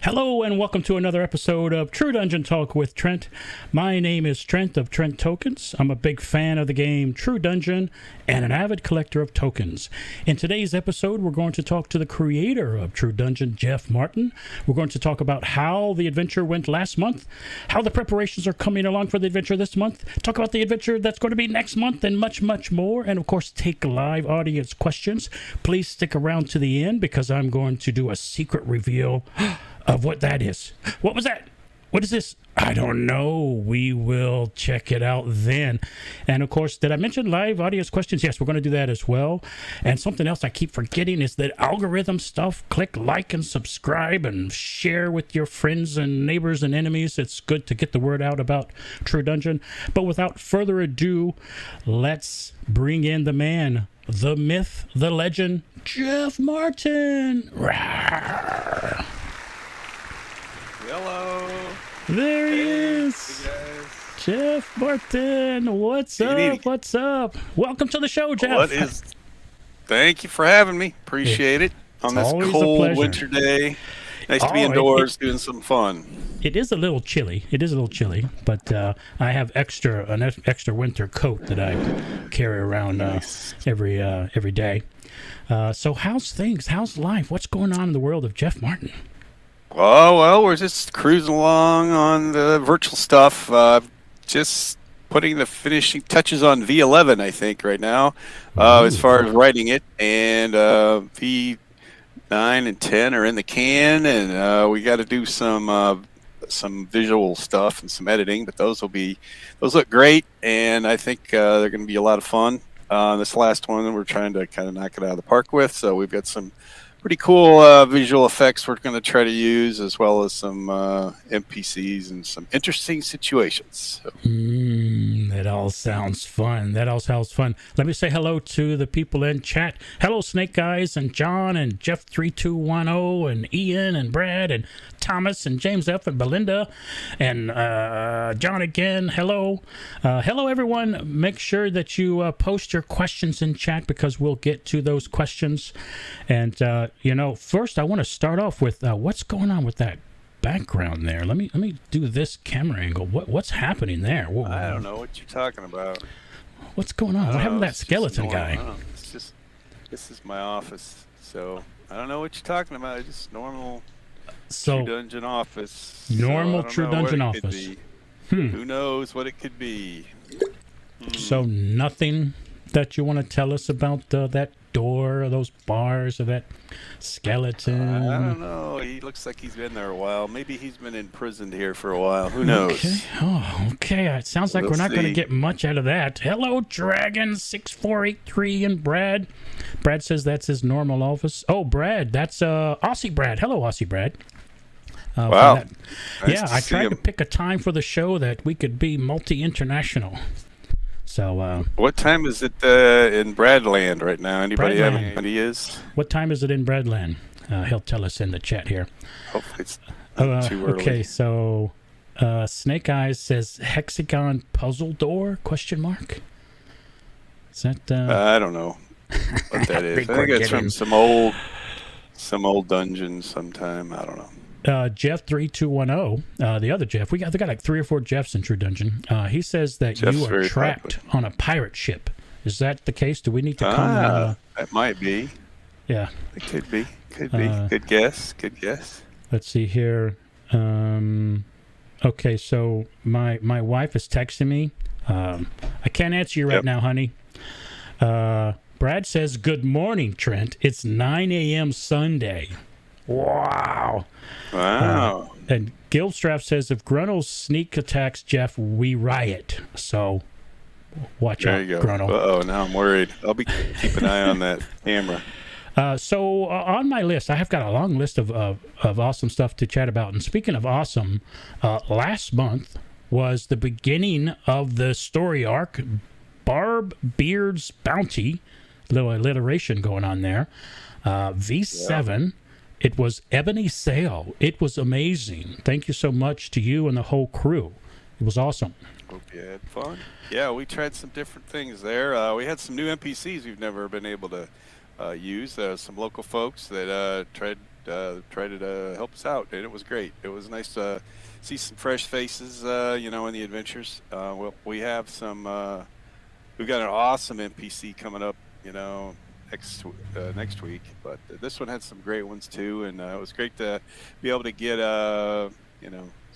Hello and welcome to another episode of True Dungeon Talk with Trent. My name is Trent of Trent Tokens. I'm a big fan of the game True Dungeon and an avid collector of tokens. In today's episode, we're going to talk to the creator of True Dungeon, Jeff Martin. We're going to talk about how the adventure went last month, how the preparations are coming along for the adventure this month, talk about the adventure that's going to be next month, and much, much more. And of course, take live audience questions. Please stick around to the end because I'm going to do a secret reveal of what that is. What was that? What is this? I don't know. We will check it out then. And of course, did I mention live audience questions? Yes, we're going to do that as well. And something else I keep forgetting is that algorithm stuff. Click like and subscribe and share with your friends and neighbors and enemies. It's good to get the word out about True Dungeon. But without further ado, let's bring in the man, the myth, the legend, Jeff Martin. Rawr. Hello. There he is. Hey guys. Jeff Martin. What's up? What's up? Welcome to the show, Jeff. Thank you for having me. Appreciate it. On this cold winter day. Nice to be indoors doing some fun. It is a little chilly. But I have an extra winter coat that I carry around every day. So how's things? How's life? What's going on in the world of Jeff Martin? Oh, well, we're just cruising along on the virtual stuff. Just putting the finishing touches on V11, I think, right now, as far as writing it. And V9 and 10 are in the can, and we got to do some visual stuff and some editing. But those look great, and I think they're going to be a lot of fun. This last one, we're trying to kind of knock it out of the park with. So we've got some pretty cool visual effects we're going to try to use, as well as some NPCs and some interesting situations. So. That all sounds fun. Let me say hello to the people in chat. Hello, Snake Eyes and John and Jeff3210 and Ian and Brad and Thomas and James F. and Belinda and John again. Hello. Hello, everyone. Make sure that you post your questions in chat because we'll get to those questions. And, first I want to start off with what's going on with that background there. Let me do this camera angle. What's happening there? Whoa. I don't know what you're talking about. What's going on? What happened to that skeleton guy? This is my office, so I don't know what you're talking about. It's just normal True Dungeon office. Normal True Dungeon office. Who knows what it could be? So nothing that you want to tell us about that door or those bars or that skeleton? I don't know. He looks like he's been there a while. Maybe he's been imprisoned here for a while. Who knows? Okay. It sounds like we're not going to get much out of that. Hello, Dragon6483 and Brad. Brad says that's his normal office. Oh, Brad, that's Aussie Brad. Hello, Aussie Brad. Wow. Nice I tried to pick a time for the show that we could be multi-international. So, what time is it in Bradland right now? Anybody have any ideas? What time is it in Bradland? He'll tell us in the chat here. Hopefully it's not too early. Okay, so Snake Eyes says hexagon puzzle door? ? Is that? I don't know what that is. I think it's from some old dungeon sometime. I don't know. Jeff3210, the other Jeff, we got like 3 or 4 Jeffs in True Dungeon. He says that Jeff's you are trapped on a pirate ship. Is that the case? Do we need to come? That might be. Yeah. It could be. Good guess. Let's see here. Okay, so my wife is texting me. I can't answer you right now, honey. Brad says, good morning, Trent. It's 9 a.m. Sunday. Wow. And Gilstrap says, if Grunnell sneak attacks Jeff, we riot. So watch out, Grunnell. Uh-oh, now I'm worried. I'll be keeping an eye on that camera. So on my list, I have got a long list of awesome stuff to chat about. And speaking of awesome, last month was the beginning of the story arc, Barb Beard's Bounty. Little alliteration going on there. V7. Yeah. It was Ebony Sale. It was amazing. Thank you so much to you and the whole crew. It was awesome. Hope you had fun. Yeah, we tried some different things there. We had some new NPCs we've never been able to use. Some local folks that tried try to help us out, and it was great. It was nice to see some fresh faces, in the adventures. We have we've got an awesome NPC coming up, next week. But this one had some great ones too, and it was great to be able to get,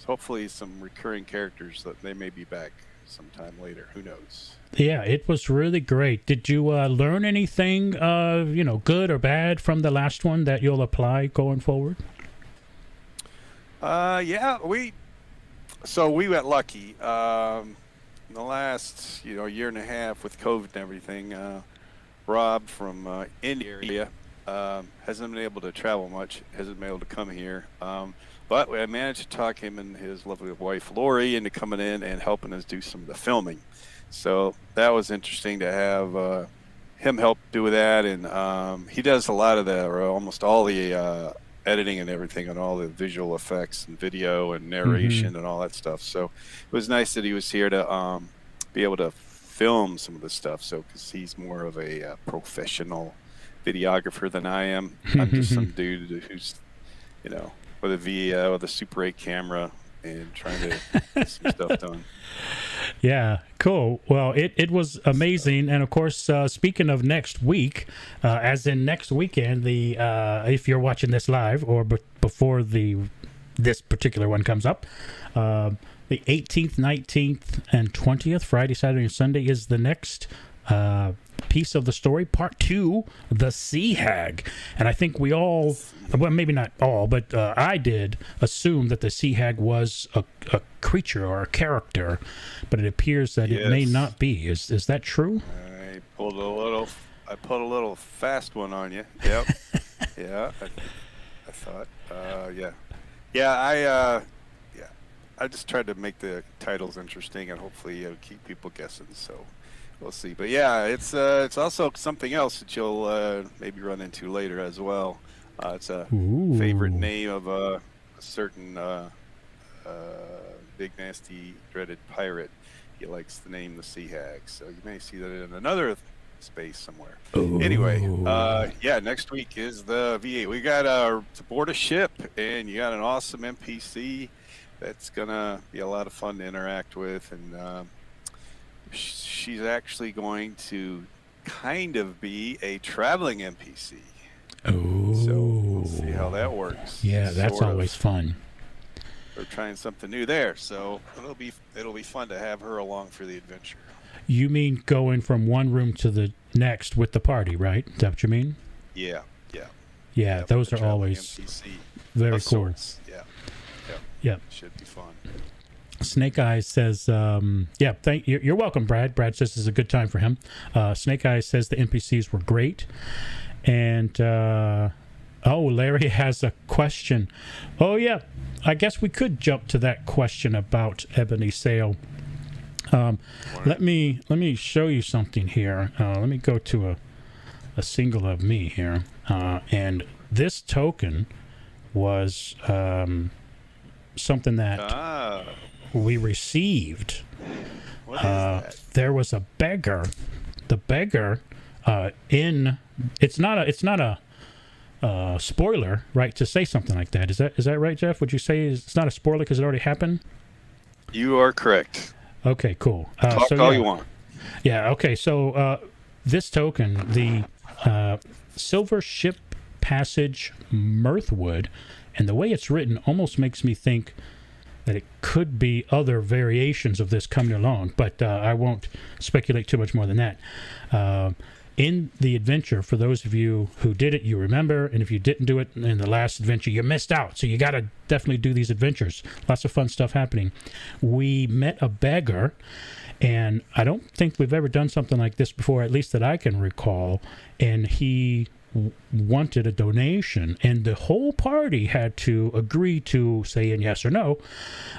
hopefully some recurring characters that they may be back sometime later. Who knows? Yeah, it was really great. Did you learn anything, good or bad from the last one that you'll apply going forward? Yeah, we got lucky. In the last, year and a half with COVID and everything, Rob from India hasn't been able to travel much, hasn't been able to come here. But I managed to talk him and his lovely wife Lori into coming in and helping us do some of the filming. So that was interesting to have him help do that, and he does a lot of or almost all the editing and everything, and all the visual effects and video and narration and all that stuff. So it was nice that he was here to be able to film some of the stuff. So because he's more of a professional videographer than I am. I'm just some dude who's with a Super 8 camera and trying to get some stuff done. Yeah, cool. Well, it was amazing, and of course, speaking of next week, as in next weekend, if you're watching this live or before this particular one comes up, the 18th, 19th, and 20th, Friday, Saturday, and Sunday is the next piece of the story, part 2, the Sea Hag. And I think we all, well, maybe not all, but I did assume that the Sea Hag was a creature or a character, but it appears that it may not be. Is that true? I pulled a little fast one on you. Yep. Yeah, I thought. I just tried to make the titles interesting and hopefully keep people guessing. So we'll see. But yeah, it's also something else that you'll maybe run into later as well. It's a favorite name of a certain big, nasty, dreaded pirate. He likes the name the Sea Hag. So you may see that in another space somewhere. Ooh. Anyway, next week is the V8. We got to board a ship, and you got an awesome NPC that's gonna be a lot of fun to interact with, and she's actually going to kind of be a traveling NPC. Oh, so we'll see how that works. Yeah, that's always fun. We're trying something new there, so it'll be fun to have her along for the adventure. You mean going from one room to the next with the party, right? Is that what you mean? Yeah, those are always NPC very cool. Sorts. Yeah. Should be fun. Snake Eyes says, you're welcome, Brad. Brad says this is a good time for him. Snake Eyes says the NPCs were great. And, Larry has a question. Oh, yeah. I guess we could jump to that question about Ebony Sail. Let me show you something here. Let me go to a single of me here. And this token was something that we received. What is that? There was a beggar. The beggar it's not a spoiler, right, to say something like that. Is that right, Jeff? Would you say it's not a spoiler because it already happened? You are correct. Okay, cool. Talk all you want. Yeah, okay. So this token, the Silver Ship Passage Mirthwood, and the way it's written almost makes me think that it could be other variations of this coming along, but I won't speculate too much more than that. In the adventure, for those of you who did it, you remember, and if you didn't do it in the last adventure, you missed out. So you got to definitely do these adventures. Lots of fun stuff happening. We met a beggar, and I don't think we've ever done something like this before, at least that I can recall, and he wanted a donation, and the whole party had to agree to saying yes or no,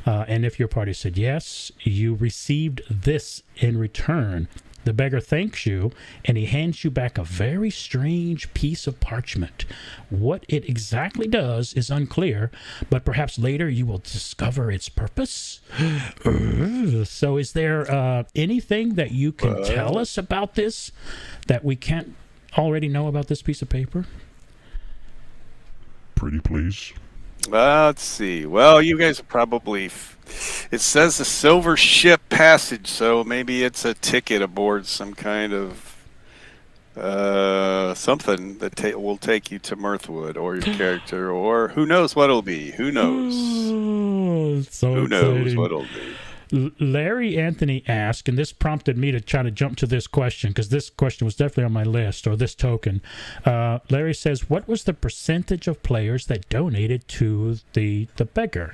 and if your party said yes, you received this in return. The beggar thanks you, and he hands you back a very strange piece of parchment. What it exactly does is unclear, but perhaps later you will discover its purpose. So is there anything that you can tell us about this that we can't already know about this piece of paper? pretty please? Let's see. Well, you guys are probably. It says the Silver Ship Passage, so maybe it's a ticket aboard some kind of something that will take you to Mirthwood or your character, or who knows what it'll be. Who knows? Oh, so Who exciting. knows what it'll be? Larry Anthony asked, and this prompted me to try to jump to this question because this question was definitely on my list, or this token. Larry says, what was the percentage of players that donated to the beggar?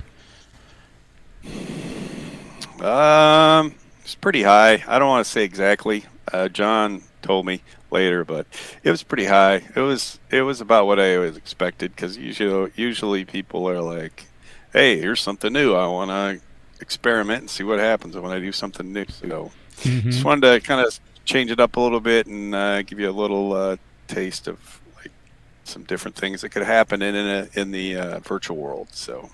It's pretty high. I don't want to say exactly. John told me later, but it was pretty high. It was about what I always expected, because usually people are like, hey, here's something new. I want to experiment and see what happens when I do something new. So just wanted to kind of change it up a little bit and give you a little taste of like some different things that could happen in the virtual world. So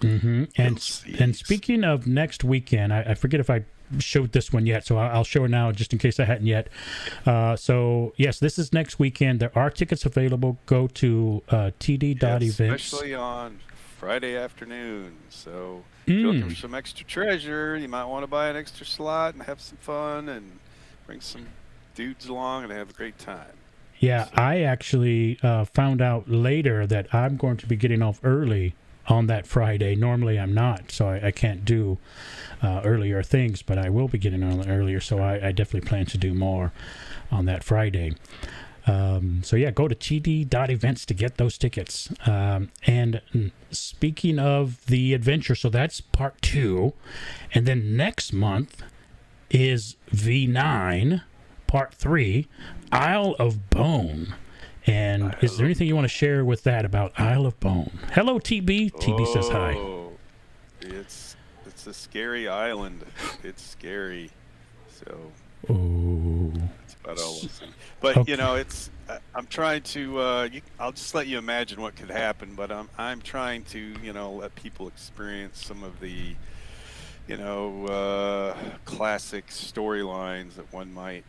and speaking of next weekend, I forget if I showed this one yet, so I'll show it now just in case I hadn't yet. So yes, this is next weekend. There are tickets available. Go to td.events. Especially on Friday afternoon. So if you're looking for some extra treasure, you might want to buy an extra slot and have some fun and bring some dudes along and have a great time. Yeah, so I actually found out later that I'm going to be getting off early on that Friday. Normally I'm not, so I can't do earlier things, but I will be getting on earlier, so I definitely plan to do more on that Friday. So yeah, go to td.events to get those tickets. And speaking of the adventure, so that's part 2. And then next month is V9, part 3, Isle of Bone. And is there anything you want to share with that about Isle of Bone? Hello, TB. TB says hi. It's a scary island. It's scary. So that's about all I'll say. But okay. it's. I'm trying to. I'll just let you imagine what could happen. But I'm trying to let people experience some of the classic storylines that one might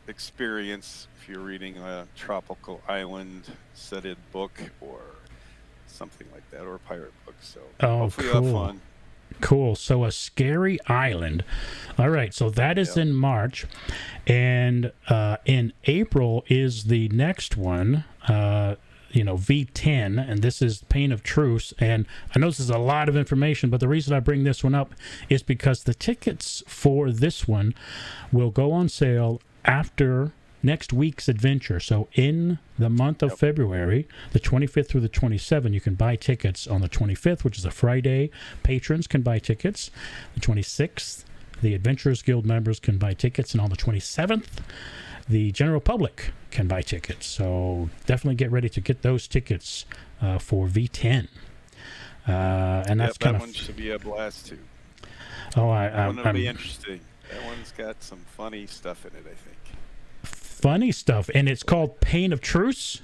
experience if you're reading a tropical island setted book or something like that, or a pirate book. So hopefully you'll have fun. Cool. So a scary island. All right. So that is in March, and in April is the next one. V10, and this is Pain of Truce. And I know this is a lot of information, but the reason I bring this one up is because the tickets for this one will go on sale after next week's adventure. So in the month of February, the 25th through the 27th, you can buy tickets on the 25th, which is a Friday. Patrons can buy tickets. The 26th, the Adventurers Guild members can buy tickets. And on the 27th, the general public can buy tickets. So definitely get ready to get those tickets for V10. And that's kind of... That one should be a blast, too. Oh, that one will be interesting. That one's got some funny stuff in it, I think. Funny stuff. And it's called Pain of Truce?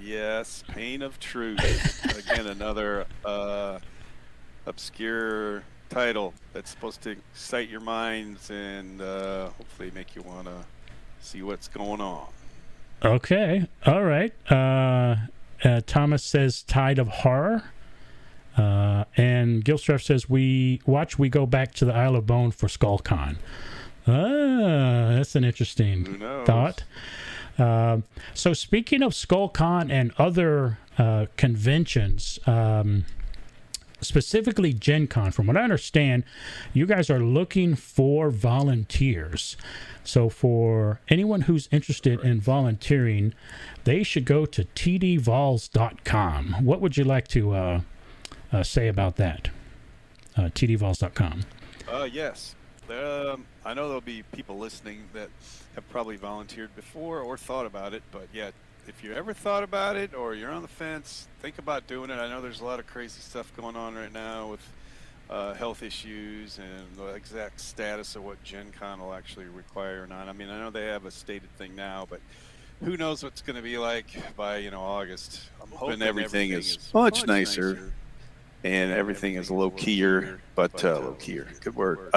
Yes, Pain of Truce. Again, another obscure title that's supposed to excite your minds and hopefully make you want to see what's going on. Okay. All right. Thomas says Tide of Horror. And Gilstrap says we go back to the Isle of Bone for SkullCon. That's an interesting thought. So speaking of SkullCon and other conventions, specifically Gen Con, from what I understand, you guys are looking for volunteers. So for anyone who's interested in volunteering, they should go to tdvols.com. What would you like to say about that? tdvols.com. Yes. I know there'll be people listening that have probably volunteered before or thought about it, but yeah, if you ever thought about it or you're on the fence, think about doing it. I know there's a lot of crazy stuff going on right now with health issues and the exact status of what Gen Con will actually require or not. I mean, I know they have a stated thing now, but who knows what's going to be like by August. I'm hoping everything is much nicer. And everything is low-keyer, but low-keyer. Good word.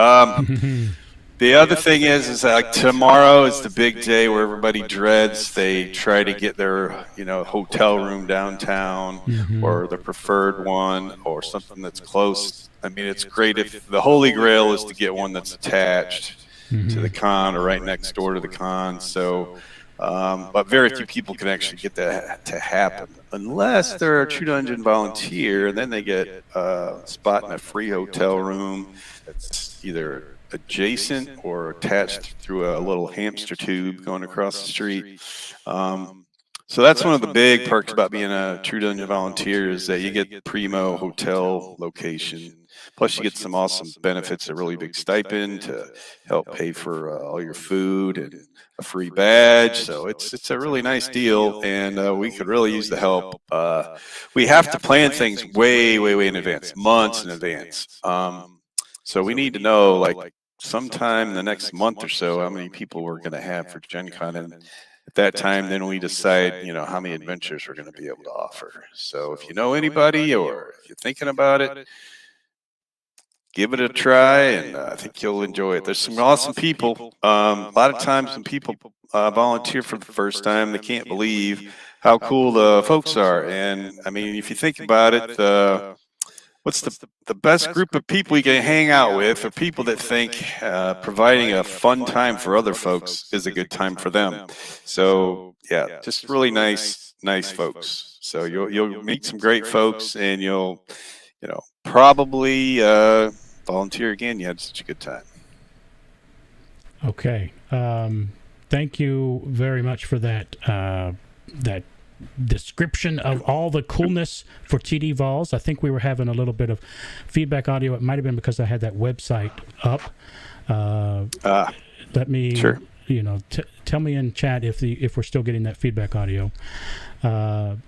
The other thing is like tomorrow is the big day where everybody dreads. They try to get their, hotel room downtown or the preferred one or something that's close. I mean, it's great if the holy grail is to get one that's attached to the con or right next door to the con. So, but very few people can actually get that to happen unless they're a True Dungeon volunteer. And then they get a spot in a free hotel room that's either adjacent or attached through a little hamster tube going across the street. So that's one of the big perks about being a True Dungeon volunteer is that you get primo hotel location. Plus, you get some awesome benefits, a really big stipend to help pay for all your food and a free badge. So it's a really nice deal, and we could really use the help. We have to plan things way, way, way in advance, months in advance. So we need to know, like, sometime in the next month or so, how many people we're going to have for Gen Con. And at that time, then we decide, how many adventures we're going to be able to offer. So if you know anybody or if you're thinking about it, give it a try, and I think you'll enjoy it. There's some awesome people. A lot of times when people volunteer for the first time, they can't believe how cool the folks are. And I mean, if you think about it, what's the best group of people you can hang out with are people that think providing a fun time for other folks is a good time for them. So yeah, just really nice folks. So you'll meet some great folks, and you'll probably volunteer again. You had such a good time. Okay. Thank you very much for that description of all the coolness for TD Vols. I think we were having a little bit of feedback audio. It might have been because I had that website up. Let me, sure. Tell me in chat if we're still getting that feedback audio, or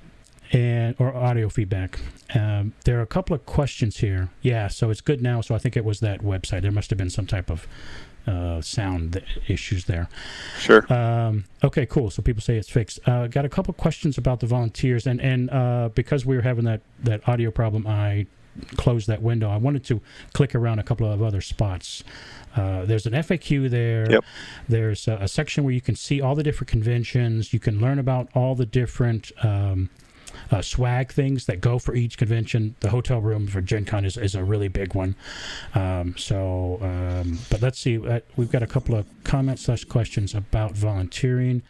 audio feedback. There are a couple of questions here. Yeah, so it's good now. So I think it was that website. There must have been some type of sound issues there. Sure. Okay, cool. So people say it's fixed. Got a couple questions about the volunteers, and because we were having that audio problem, I closed that window. I wanted to click around a couple of other spots. There's an FAQ there. Yep. There's a section where you can see all the different conventions. You can learn about all the different swag things that go for each convention. The hotel room for Gen Con is a really big one. But let's see. We've got a couple of comments / questions about volunteering.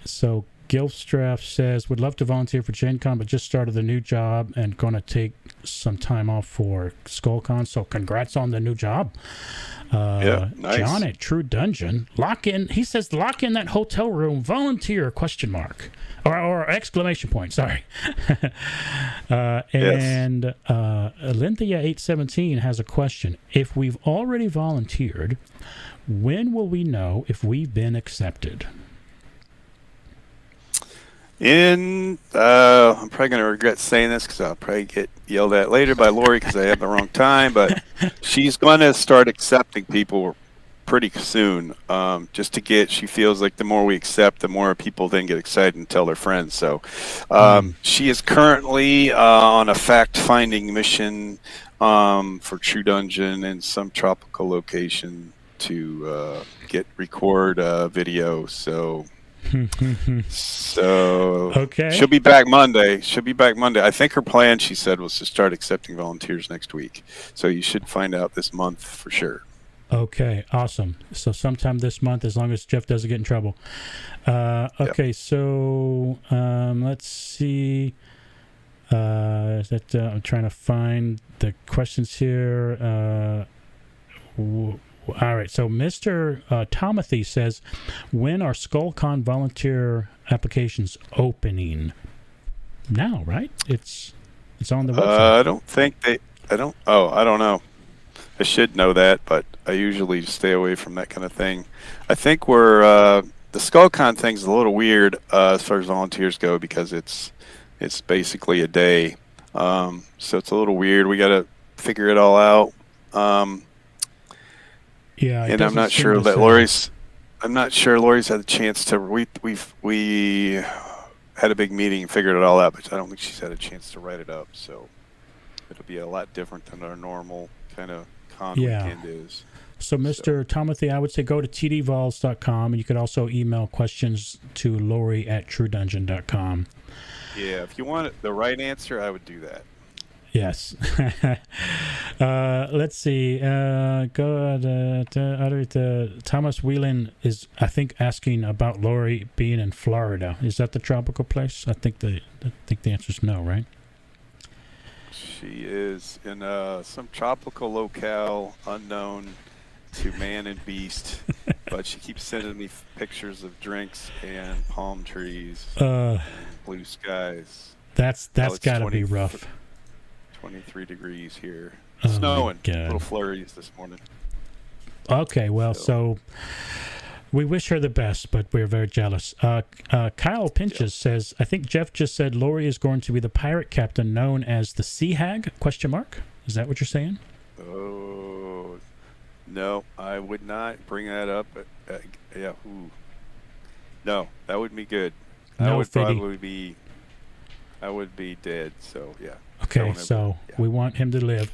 So Gilstraff says, would love to volunteer for Gen Con, but just started a new job and going to take some time off for SkullCon. So congrats on the new job. Yeah, nice. John at True Dungeon, he says lock in that hotel room, volunteer, ? Or exclamation point, sorry. And Olympia817 has a question. If we've already volunteered, when will we know if we've been accepted? I'm probably going to regret saying this because I'll probably get yelled at later by Lori because I had the wrong time, but she's going to start accepting people pretty soon. She feels like the more we accept, the more people then get excited and tell their friends. So she is currently on a fact-finding mission for True Dungeon in some tropical location to record video. So okay. She'll be back Monday. I think her plan, she said, was to start accepting volunteers next week. So you should find out this month for sure. Okay, awesome. So sometime this month, as long as Jeff doesn't get in trouble. Okay, so let's see. I'm trying to find the questions here. All right, so Mr. Tomothy says, when are SkullCon volunteer applications opening? Now, right? It's on the website. I don't know. I should know that, but I usually stay away from that kind of thing. I think the SkullCon thing's a little weird as far as volunteers go because it's basically a day. So it's a little weird. We got to figure it all out. Yeah, and I'm not sure that Lori's had a chance to. We had a big meeting and figured it all out, but I don't think she's had a chance to write it up. So it'll be a lot different than our normal kind of con weekend is. So, Mr. Timothy, I would say go to tdvols.com, and you could also email questions to Lori@truedungeon.com. Yeah, if you want the right answer, I would do that. Yes. Let's see. Thomas Whelan is, I think, asking about Lori being in Florida. Is that the tropical place? I think the answer is no, right? She is in some tropical locale unknown to man and beast, but she keeps sending me pictures of drinks and palm trees, and blue skies. That's got to be rough. 23 degrees here. Oh, snowing. Little flurries this morning. Okay, well, so we wish her the best, but we're very jealous. Kyle Pinches says, I think Jeff just said Lori is going to be the pirate captain known as the Sea Hag? ? Is that what you're saying? Oh, no, I would not bring that up. No, that wouldn't be good. No, I would probably be. I would be dead. So yeah. Okay, so we want him to live.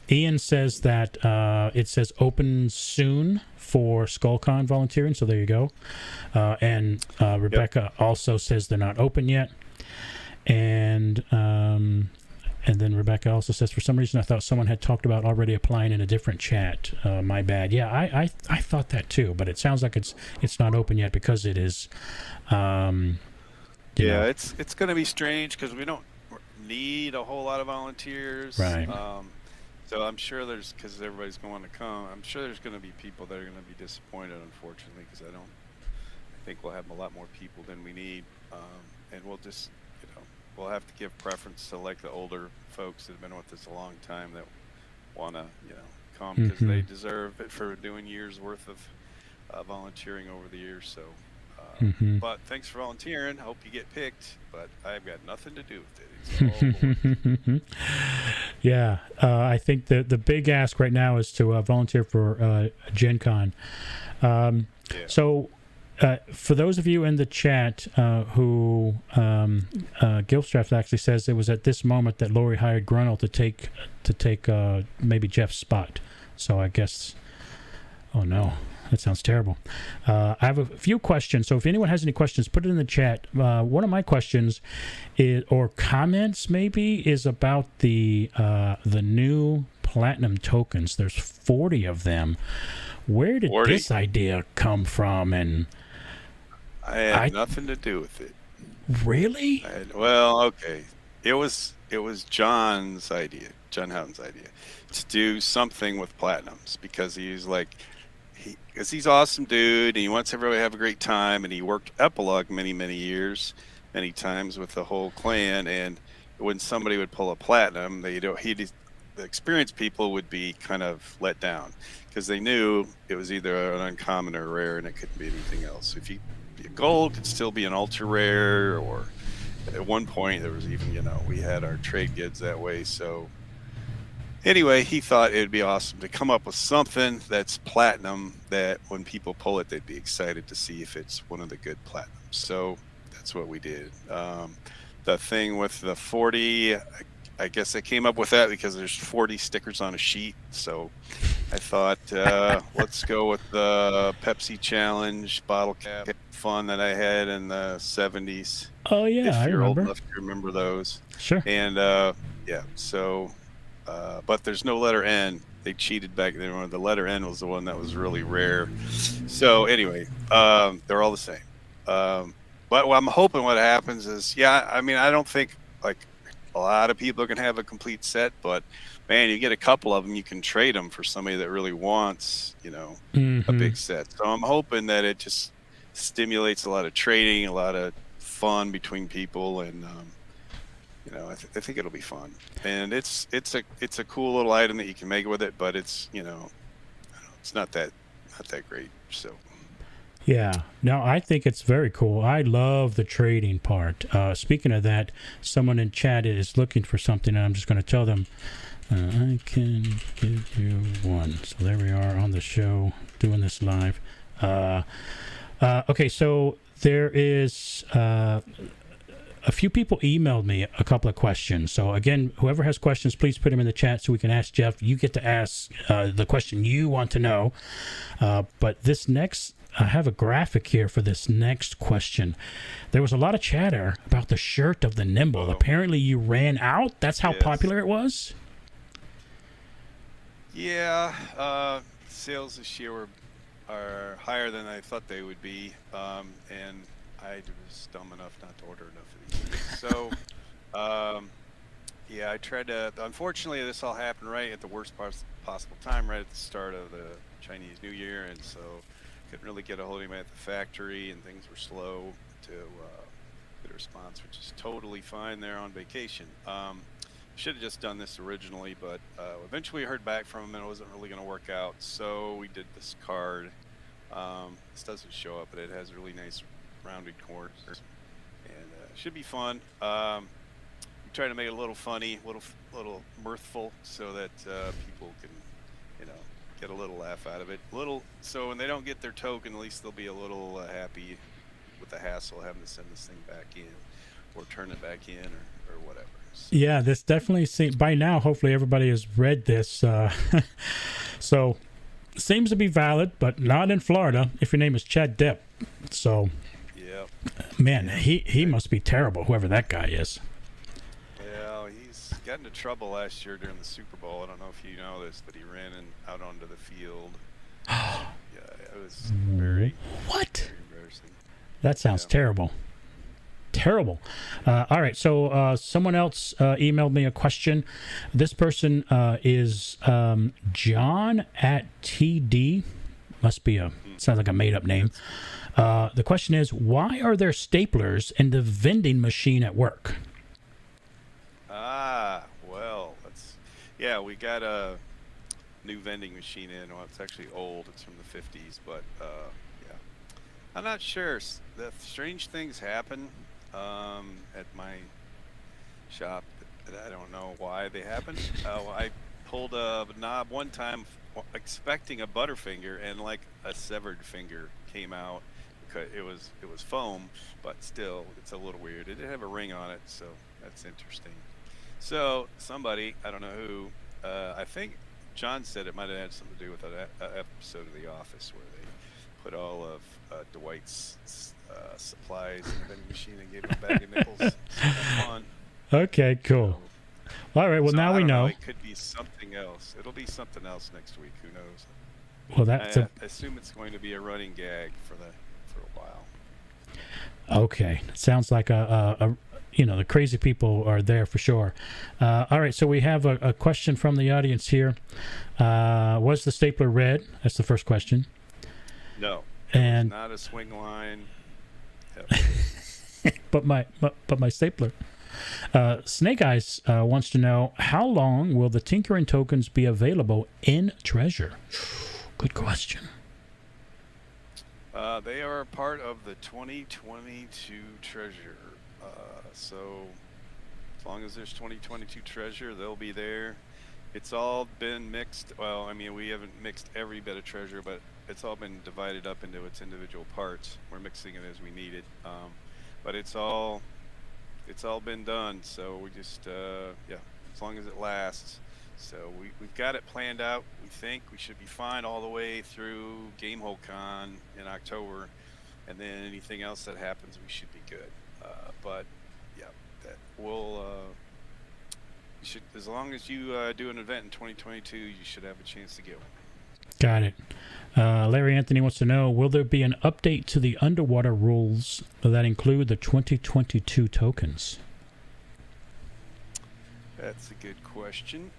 Ian says that it says open soon for SkullCon volunteering, so there you go. And Rebecca also says they're not open yet. And then Rebecca also says, for some reason I thought someone had talked about already applying in a different chat. My bad. Yeah, I thought that too, but it sounds like it's not open yet because it is. It's going to be strange because we don't need a whole lot of volunteers. Right. So I'm sure because everybody's going to come, I'm sure there's going to be people that are going to be disappointed, unfortunately, because I think we'll have a lot more people than we need. And we'll just, we'll have to give preference to like the older folks that have been with us a long time that want to, come because they deserve it for doing years worth of volunteering over the years. So, but thanks for volunteering. Hope you get picked, but I've got nothing to do with it. It's all yeah, I think the big ask right now is to volunteer for Gen Con. So for those of you in the chat who Gilstraft actually says it was at this moment that Lori hired Gruntle to take maybe Jeff's spot. So I guess, oh no. That sounds terrible. I have a few questions, so if anyone has any questions, put it in the chat. One of my questions is, or comments maybe, is about the new platinum tokens. There's 40 of them. Where did this idea come from? And I had nothing to do with it. Really? Okay. It was John's idea, John Houghton's idea, to do something with platinums because he's like. Because he's an awesome dude, and he wants everybody to have a great time, and he worked Epilogue many times with the whole clan, and when somebody would pull a platinum, the experienced people would be kind of let down because they knew it was either an uncommon or rare, and it couldn't be anything else. If you gold could still be an ultra rare, or at one point there was even we had our trade goods that way, so. Anyway, he thought it would be awesome to come up with something that's platinum that when people pull it, they'd be excited to see if it's one of the good platinums. So that's what we did. The thing with the 40, I guess I came up with that because there's 40 stickers on a sheet. So I thought, let's go with the Pepsi Challenge bottle cap fun that I had in the 70s. Oh, yeah, I remember. If you're old enough to remember those. Sure. And, so... but there's no letter N. They cheated back then. The letter N was the one that was really rare. So anyway, they're all the same. But what I'm hoping what happens is, I don't think like a lot of people are going to have a complete set, but man, you get a couple of them, you can trade them for somebody that really wants, a big set. So I'm hoping that it just stimulates a lot of trading, a lot of fun between people, and I think it'll be fun, and it's a cool little item that you can make with it, but it's it's not that great. So yeah, no, I think it's very cool. I love the trading part. Speaking of that, someone in chat is looking for something, and I'm just going to tell them I can give you one. So there we are on the show doing this live. Okay, so there is a few people emailed me a couple of questions. So again, whoever has questions, please put them in the chat so we can ask Jeff. You get to ask the question you want to know. But this next, I have a graphic here for this next question. There was a lot of chatter about the shirt of the Nimble. Apparently you ran out. That's how popular it was. Yeah, sales this year are higher than I thought they would be, and I was dumb enough not to order enough of these. So, yeah, I tried to. Unfortunately, this all happened right at the worst possible time, right at the start of the Chinese New Year, and so couldn't really get a hold of him at the factory, and things were slow to get a response, which is totally fine there on vacation. Should have just done this originally, but eventually heard back from him and it wasn't really going to work out, so we did this card. This doesn't show up, but it has really nice rounded corners, and should be fun. We try to make it a little funny, little mirthful, so that people can, get a little laugh out of it. So when they don't get their token, at least they'll be a little happy with the hassle of having to send this thing back in or turn it back in or whatever. Yeah, this definitely seems, by now, hopefully everybody has read this. So, seems to be valid, but not in Florida if your name is Chad Depp. So, yeah, man, he must be terrible, whoever that guy is. Yeah, he's got into trouble last year during the Super Bowl. I don't know if you know this, but he ran out onto the field. Yeah, it was very embarrassing. That sounds terrible. Terrible. All right, so someone else emailed me a question. This person is John at TD. Must be sounds like a made-up name. The question is, why are there staplers in the vending machine at work? Well, we got a new vending machine in. Well, it's actually old. It's from the 50s, but yeah. I'm not sure. The strange things happen at my shop. I don't know why they happen. I pulled a knob one time expecting a butterfinger, and like a severed finger came out. It was foam, but still, it's a little weird. It did have a ring on it, so that's interesting. So somebody, I don't know who, I think John said it might have had something to do with an episode of The Office where they put all of Dwight's supplies in the vending machine and gave him a bag of nickels. So that's fun. Okay, cool. All right, well, now we know. It could be something else. It'll be something else next week. Who knows? Well, I assume it's going to be a running gag for a while. Okay, sounds like the crazy people are there for sure. All right, so we have a question from the audience here. Was the stapler red? That's the first question. No, and not a swing line. but my stapler. Snake Eyes wants to know, how long will the Tinkering tokens be available in Treasure? Good question. They are a part of the 2022 Treasure. So as long as there's 2022 Treasure, they'll be there. It's all been mixed. Well, I mean, we haven't mixed every bit of Treasure, but it's all been divided up into its individual parts. We're mixing it as we need it. But it's all been done. So we just, as long as it lasts. So we've got it planned out. We think we should be fine all the way through GameholeCon in October, and then anything else that happens, we should be good. But yeah, that will. You should, as long as you do an event in 2022, you should have a chance to get one. Got it. Larry Anthony wants to know, will there be an update to the underwater rules that include the 2022 tokens? That's a good question.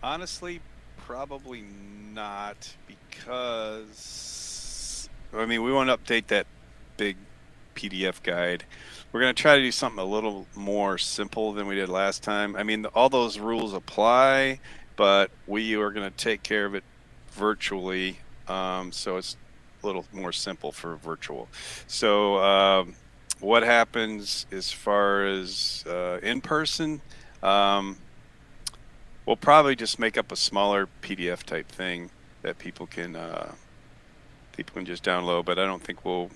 Honestly, probably not, because we want to update that big PDF guide. We're going to try to do something a little more simple than we did last time. I mean, all those rules apply, but we are going to take care of it virtually, so it's a little more simple for virtual. So what happens as far as in person, we'll probably just make up a smaller PDF type thing that people can just download, but I don't think we'll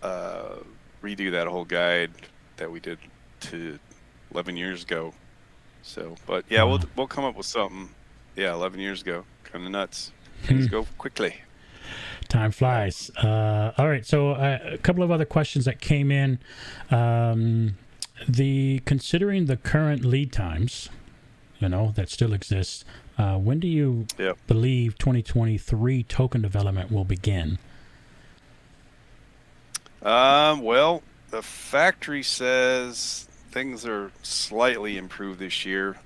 uh, redo that whole guide that we did to 11 years ago. So, but yeah, Wow. we'll come up with something. Yeah, 11 years ago, kind of nuts. Things go quickly. Time flies. All right, so a couple of other questions that came in. Considering the current lead times, that still exists, when do you Yep. believe 2023 token development will begin? Well, the factory says things are slightly improved this year.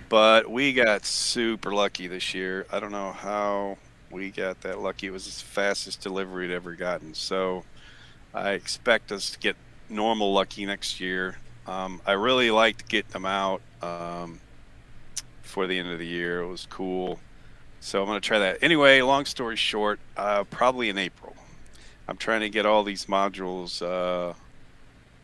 But we got super lucky this year. I don't know how we got that lucky. It was the fastest delivery we'd ever gotten. So I expect us to get normal lucky next year. I really liked getting them out before the end of the year. It was cool. So I'm going to try that. Anyway, long story short, probably in April. I'm trying to get all these modules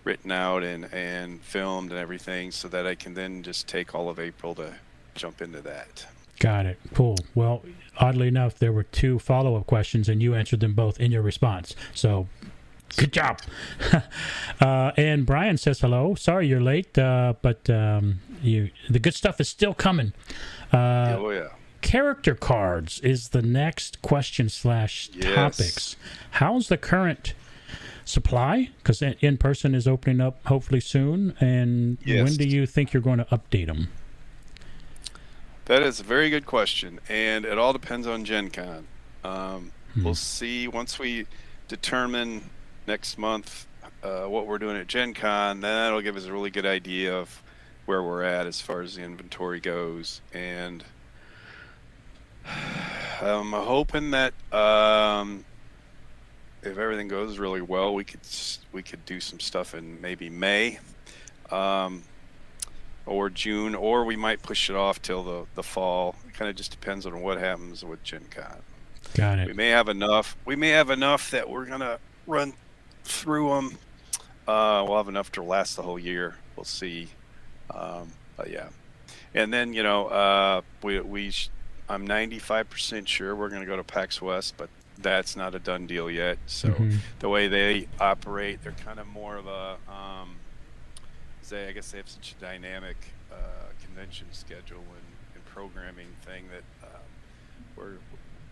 written out and filmed and everything so that I can then just take all of April to jump into that. Got it. Cool. Well, oddly enough, there were 2 follow-up questions, and you answered them both in your response. So, good job. And Brian says hello. Sorry you're late, but the good stuff is still coming. Oh yeah. Character cards is the next question / topics. Yes. How's the current supply? Because in person is opening up hopefully soon. And Yes. when do you think you're going to update them? That is a very good question, and it all depends on Gen Con. We'll see once we determine next month what we're doing at Gen Con. Then that'll give us a really good idea of where we're at as far as the inventory goes, and I'm hoping that if everything goes really well, we could do some stuff in maybe May. Or June, or we might push it off till the fall. It kind of just depends on what happens with Gen Con. Got it. We may have enough. We may have enough that we're gonna run through them. We'll have enough to last the whole year. We'll see. But yeah, and then I'm 95% sure we're gonna go to PAX West, but that's not a done deal yet. So the way they operate, they're kind of more of a I guess they have such a dynamic convention schedule and programming thing that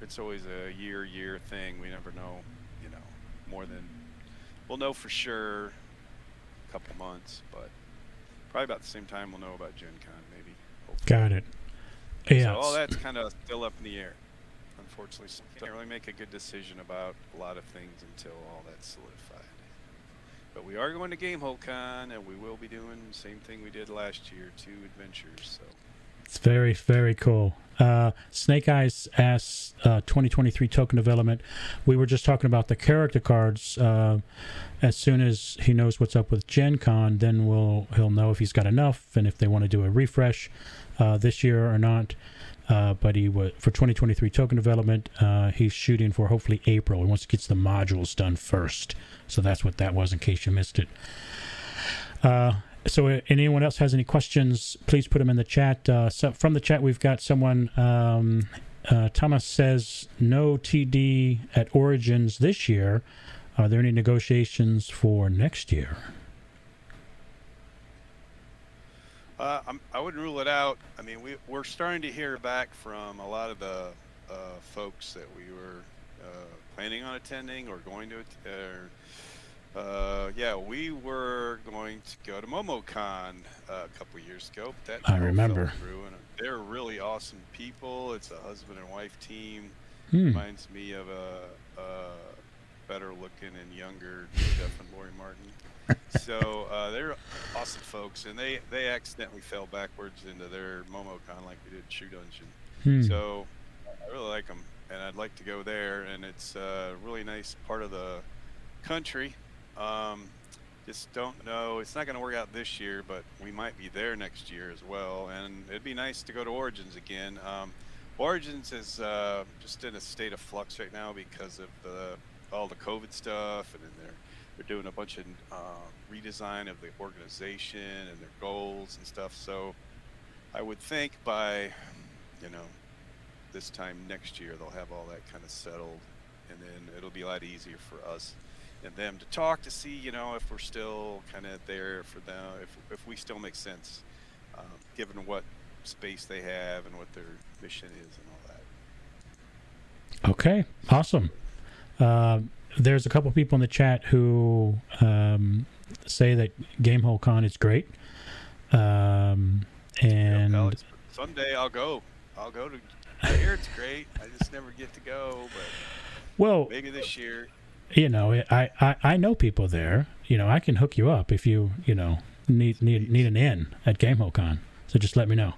it's always a year thing. We never know, more than we'll know for sure a couple months, but probably about the same time we'll know about Gen Con, maybe. Hopefully. Got it. Yeah. So all that's kind of still up in the air, unfortunately. So can't really make a good decision about a lot of things until all that's solidified. But we are going to GameholeCon, and we will be doing the same thing we did last year, 2 adventures. So it's very, very cool. Snake Eyes asks 2023 token development. We were just talking about the character cards. As soon as he knows what's up with Gen Con, then he'll know if he's got enough and if they want to do a refresh this year or not. But for 2023 token development, he's shooting for hopefully April. He wants to get the modules done first. So that's what that was, in case you missed it. So anyone else has any questions, please put them in the chat. So from the chat, we've got someone, Thomas says, no TD at Origins this year. Are there any negotiations for next year? I wouldn't rule it out. I mean, we're starting to hear back from a lot of the folks that we were planning on attending or going to. We were going to go to MomoCon a couple years ago. But that I remember. fell through, and they're really awesome people. It's a husband and wife team. Reminds me of a better looking and younger Jeff and Lori Martin. So they're awesome folks, and they accidentally fell backwards into their MomoCon like we did True Dungeon. So I really like them, and I'd like to go there. And it's a really nice part of the country. Just don't know. It's not going to work out this year, but we might be there next year as well. And it'd be nice to go to Origins again. Origins is just in a state of flux right now because of all the COVID stuff, and then they're doing a bunch of redesign of the organization and their goals and stuff. So I would think by this time next year they'll have all that kind of settled, and then it'll be a lot easier for us and them to talk to see, if we're still kind of there for them, if we still make sense, given what space they have and what their mission is and all that. Okay, awesome. There's a couple people in the chat who say that Gamehole Con is great. And Alex, someday I'll go. I'll go to. I hear it's great. I just never get to go, but maybe this year. I know people there. I can hook you up if you need an in at Gamehole Con. So just let me know.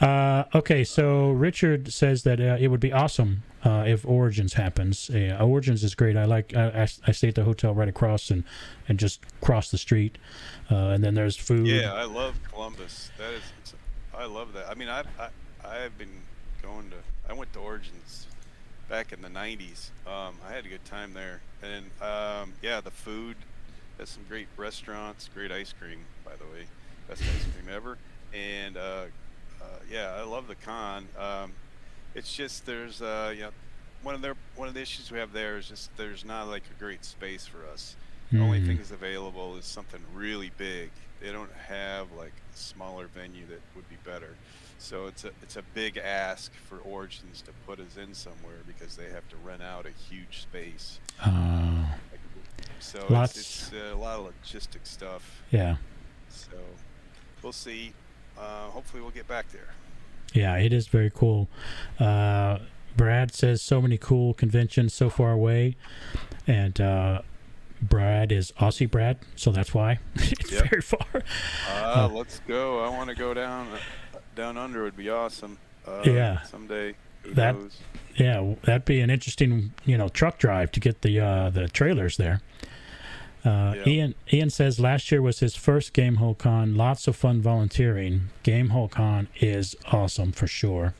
Okay, so Richard says that it would be awesome if Origins happens. Origins is great. I stay at the hotel right across and just cross the street, and then there's food. Yeah, I love Columbus. I love that. I mean, I've been going to. I went to Origins back in the '90s. I had a good time there, and the food. There's some great restaurants, great ice cream, by the way, best ice cream ever, and I love the con. It's just there's one of the issues we have there is just there's not like a great space for us. The only things available is something really big. They don't have like a smaller venue that would be better. So it's a big ask for Origins to put us in somewhere because they have to rent out a huge space. So it's a lot of logistic stuff. Yeah. So we'll see. Hopefully we'll get back there. Yeah, it is very cool. Brad says so many cool conventions so far away, and Brad is Aussie Brad, so that's why it's very far. Let's go. I want to go down under. Would be awesome. Someday. Who knows? Yeah, that'd be an interesting truck drive to get the trailers there. Ian says last year was his first Gamehole Con. Lots of fun volunteering. Gamehole Con is awesome for sure.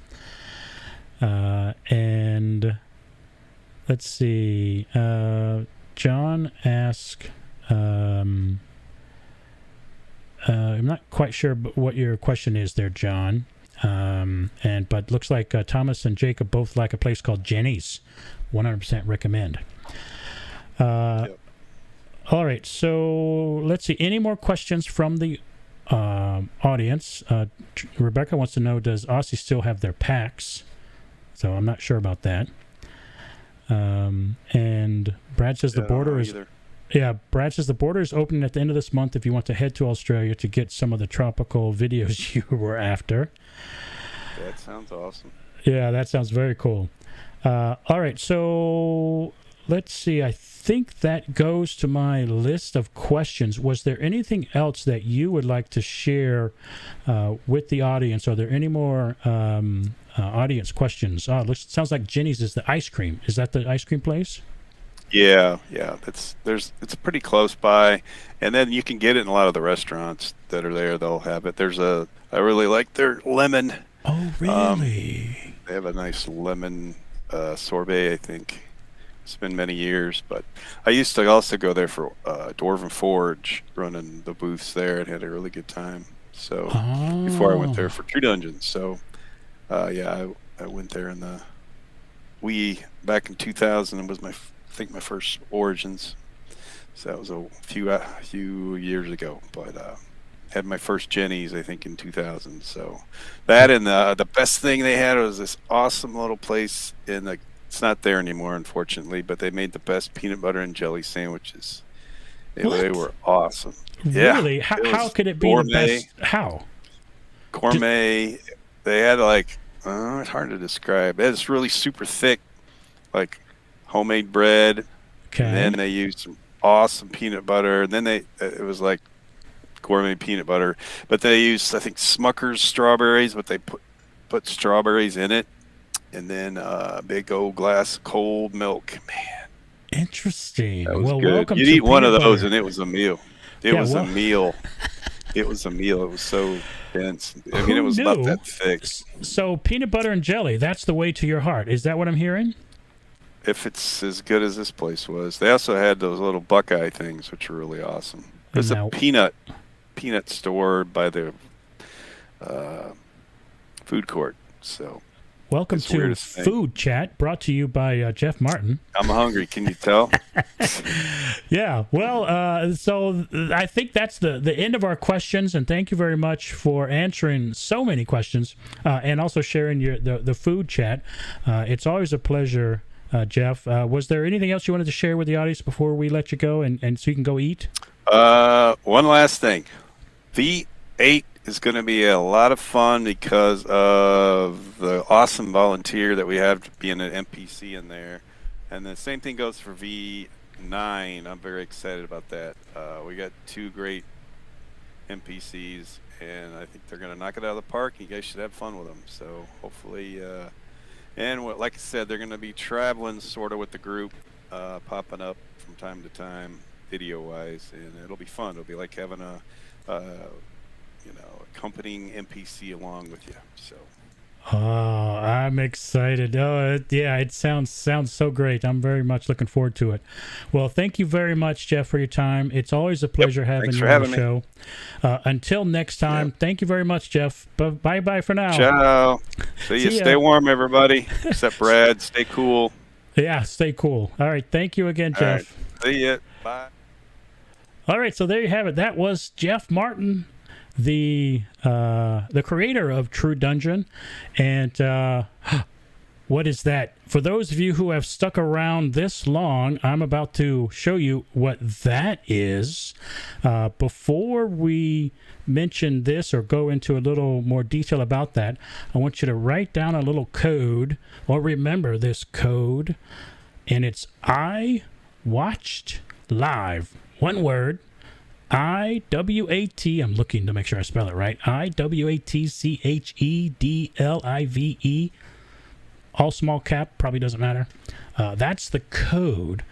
And let's see. John asked, I'm not quite sure what your question is there, John. But looks like Thomas and Jacob both like a place called Jenny's. 100% recommend. All right, so let's see. Any more questions from the audience? Rebecca wants to know, does Aussie still have their packs? So I'm not sure about that. And Brad says the border is... Yeah, Brad says the border is opening at the end of this month if you want to head to Australia to get some of the tropical videos you were after. That sounds awesome. Yeah, that sounds very cool. All right, so let's see. I think that goes to my list of questions. Was there anything else that you would like to share with the audience? Are there any more audience questions? Sounds like Jenny's is the ice cream. Is that the ice cream place? Yeah. It's pretty close by, and then you can get it in a lot of the restaurants that are there. They'll have it. I really like their lemon. Oh, really? They have a nice lemon sorbet, I think. It's been many years, but I used to also go there for Dwarven Forge, running the booths there, and had a really good time. So before I went there for True Dungeons, so I went there in the back in 2000. It was my first Origins. So that was a few years ago, but had my first Jenny's I think in 2000. So that, and the best thing they had was this awesome little place in the. It's not there anymore, unfortunately, but they made the best peanut butter and jelly sandwiches. They were awesome. Really? Yeah, how could it be gourmet, the best? How? Gourmet. They had it's hard to describe. They had this really super thick, homemade bread. Okay. And then they used some awesome peanut butter. And then it was like gourmet peanut butter. But they used, I think, Smucker's strawberries, but they put strawberries in it. And then a big old glass of cold milk. Man. Interesting. That was well, good. welcome You'd to eat one of those butter. and it was a meal. It was a meal. It was a meal. It was so dense. I mean, it was about that thick. So peanut butter and jelly, that's the way to your heart. Is that what I'm hearing? If it's as good as this place was. They also had those little Buckeye things, which were really awesome. There's a peanut store by the food court. So Welcome to Food Chat, brought to you by Jeff Martin. I'm hungry. Can you tell? Yeah. Well, so I think that's the end of our questions, and thank you very much for answering so many questions and also sharing the Food Chat. It's always a pleasure, Jeff. Was there anything else you wanted to share with the audience before we let you go, and so you can go eat? One last thing. V8 is going to be a lot of fun because of the awesome volunteer that we have being an NPC in there. And the same thing goes for V9. I'm very excited about that. We got 2 great NPCs, and I think they're going to knock it out of the park. You guys should have fun with them. So hopefully, like I said, they're going to be traveling sort of with the group, popping up from time to time, video-wise, and it'll be fun. It'll be like having a accompanying NPC along with you. So. Oh, I'm excited. Oh, yeah, it sounds so great. I'm very much looking forward to it. Well, thank you very much, Jeff, for your time. It's always a pleasure having you on the show. Until next time, Thank you very much, Jeff. Bye-bye for now. Ciao. See you. Stay warm, everybody. Except Brad. Stay cool. Yeah, stay cool. All right. Thank you again, Jeff. Right. See ya. Bye. All right, so there you have it. That was Jeff Martin, the creator of True Dungeon. And what is that? For those of you who have stuck around this long, I'm about to show you what that is. Before we mention this or go into a little more detail about that, I want you to write down a little code, or remember this code, and it's I watched live. One word. IWAT, I'm looking to make sure I spell it right. IWATCHEDLIVE, all small cap, probably doesn't matter. That's the code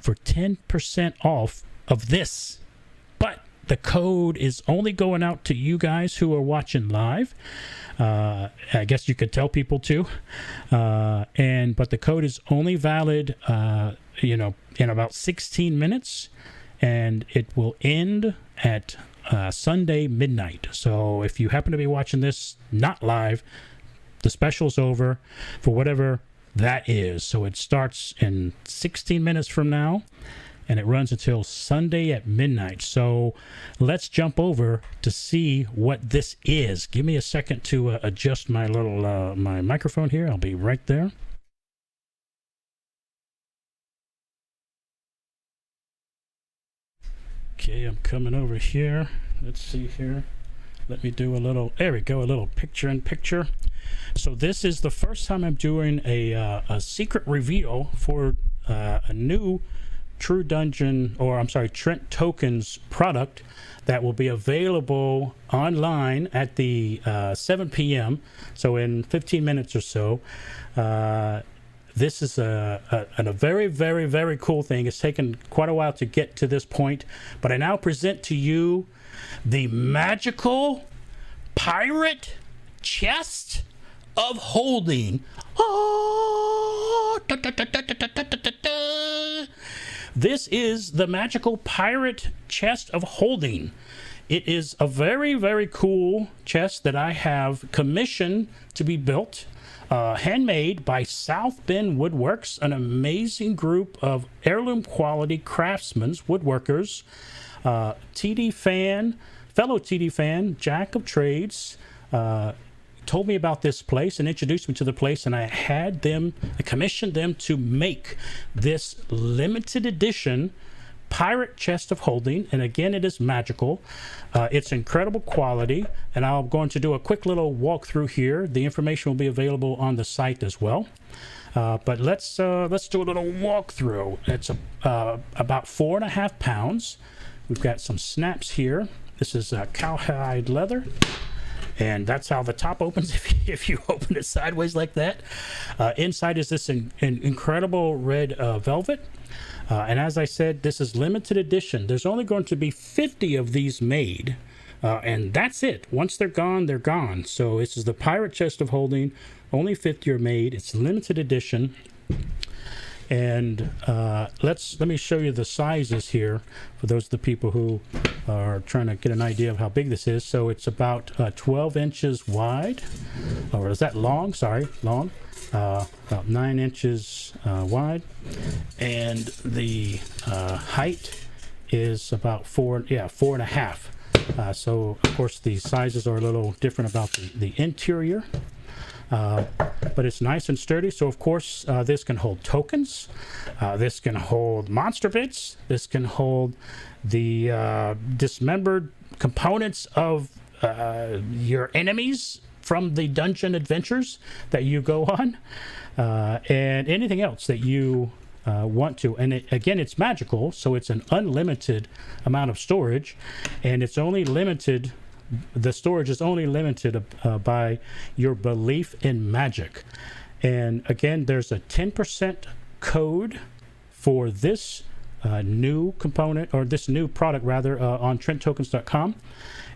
for 10% off of this. But the code is only going out to you guys who are watching live. I guess you could tell people too. But the code is only valid, in about 16 minutes. And it will end at Sunday midnight. So if you happen to be watching this not live, the special's over for whatever that is. So it starts in 16 minutes from now, and it runs until Sunday at midnight. So let's jump over to see what this is. Give me a second to adjust my little my microphone here. I'll be right there. Okay, I'm coming over here. Let's see here. Let me do a little, there we go, a little picture-in-picture. So this is the first time I'm doing a secret reveal for a new True Dungeon, or I'm sorry, Trent Tokens product that will be available online at the 7 p.m. So in 15 minutes or so. This is a very, very, very cool thing. It's taken quite a while to get to this point, but I now present to you the magical pirate chest of holding. Oh, da, da, da, da, da, da, da, da, da. This is the magical pirate chest of holding. It is a very, very cool chest that I have commissioned to be built. Handmade by South Bend Woodworks, an amazing group of heirloom quality craftsmen, woodworkers. Fellow TD fan, Jack of Trades, told me about this place and introduced me to the place, and I commissioned them to make this limited edition pirate chest of holding. And again, it is magical. It's incredible quality, and I'm going to do a quick little walkthrough here. The information will be available on the site as well. But let's do a little walkthrough. It's about 4.5 pounds. We've got some snaps here. This is cowhide leather, and that's how the top opens if you open it sideways like that. Inside is this incredible red velvet. And as I said, this is limited edition. There's only going to be 50 of these made, and that's it. Once they're gone, they're gone. So this is the pirate chest of holding. Only 50 are made. It's limited edition. And let me show you the sizes here for those of the people who are trying to get an idea of how big this is. So it's about 12 inches wide, or is that long? Sorry, long. About 9 inches wide, and the height is about 4.5. So of course the sizes are a little different about the interior, but it's nice and sturdy. So of course this can hold tokens, this can hold monster bits, this can hold the dismembered components of your enemies from the dungeon adventures that you go on, and anything else that you want to. And again, it's magical, so it's an unlimited amount of storage, and it's only limited. The storage is only limited by your belief in magic. And again, there's a 10% code for this new component, or this new product rather, on TrentTokens.com.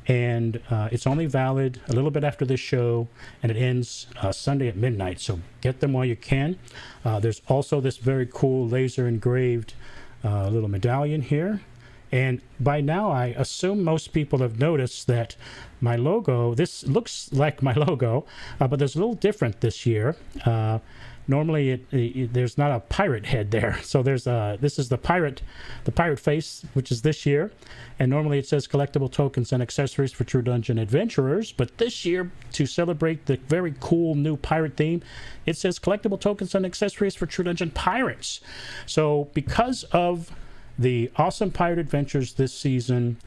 And it's only valid a little bit after this show, and it ends Sunday at midnight. So get them while you can. There's also this very cool laser engraved little medallion here. And by now, I assume most people have noticed that my logo, this looks like my logo, but there's a little different this year. Normally, there's not a pirate head there. So there's this is the pirate face, which is this year. And normally it says collectible tokens and accessories for True Dungeon adventurers. But this year, to celebrate the very cool new pirate theme, it says collectible tokens and accessories for True Dungeon pirates. So because of the awesome pirate adventures this season,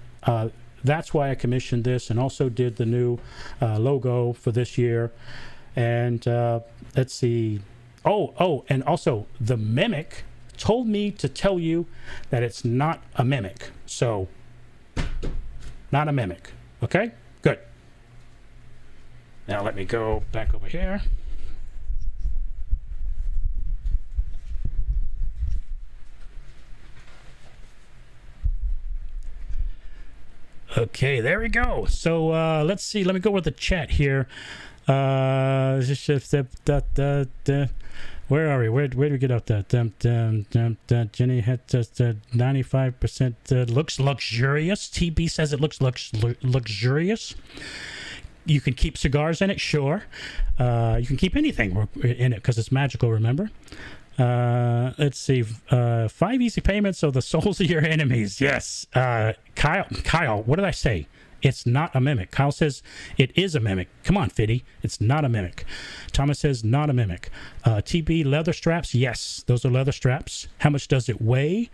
that's why I commissioned this, and also did the new logo for this year. And let's see. Oh, and also the mimic told me to tell you that it's not a mimic. So, not a mimic. Okay? Good. Now let me go back over here. Okay, there we go. So let's see. Let me go with the chat here. Where are we? Where do we get out that? Jenny had 95%. Looks luxurious. TB says it looks luxurious. You can keep cigars in it, sure. You can keep anything in it because it's magical, remember? Let's see. 5 easy payments of the souls of your enemies. Yes. Kyle, what did I say? It's not a mimic. Kyle says it is a mimic. Come on, Fiddy. It's not a mimic. Thomas says not a mimic. TB, leather straps. Yes, those are leather straps. How much does it weigh?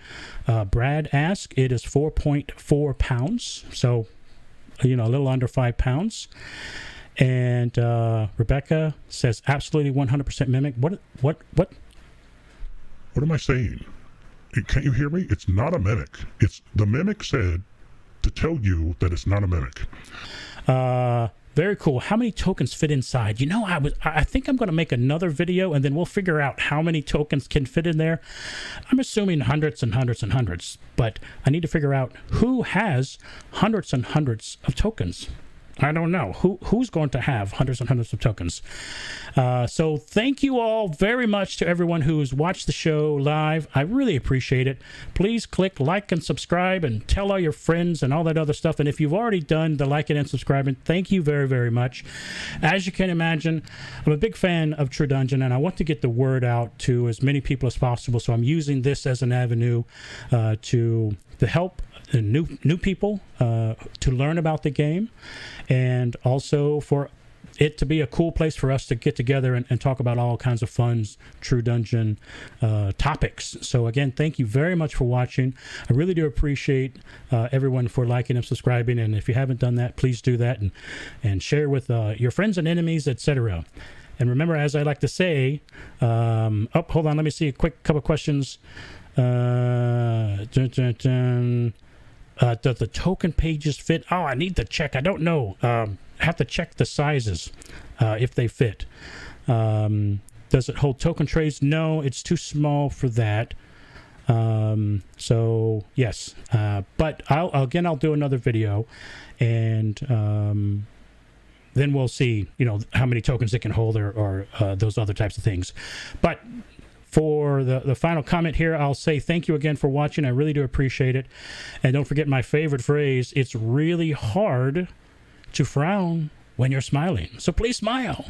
Brad asked. It is 4.4 pounds. So, a little under 5 pounds. And Rebecca says absolutely 100% mimic. What? What am I saying? Can't you hear me? It's not a mimic. The mimic said to tell you that it's not a mimic. Very cool. How many tokens fit inside? I think I'm going to make another video, and then we'll figure out how many tokens can fit in there. I'm assuming hundreds and hundreds and hundreds, but I need to figure out who has hundreds and hundreds of tokens. I don't know. Who's going to have hundreds and hundreds of tokens? So thank you all very much to everyone who's watched the show live. I really appreciate it. Please click like and subscribe and tell all your friends and all that other stuff. And if you've already done the liking and subscribing, thank you very, very much. As you can imagine, I'm a big fan of True Dungeon, and I want to get the word out to as many people as possible. So I'm using this as an avenue to help new people to learn about the game, and also for it to be a cool place for us to get together and talk about all kinds of fun True Dungeon topics. So again, thank you very much for watching. I really do appreciate everyone for liking and subscribing, and if you haven't done that, please do that and share with your friends and enemies, etc. And remember, as I like to say, hold on, let me see a quick couple questions. Does the token pages fit? Oh, I need to check. I don't know. Have to check the sizes if they fit. Does it hold token trays? No, it's too small for that. So yes, but I'll do another video, and then we'll see, how many tokens it can hold or those other types of things. But for the final comment here, I'll say thank you again for watching. I really do appreciate it. And don't forget my favorite phrase, it's really hard to frown when you're smiling. So please smile.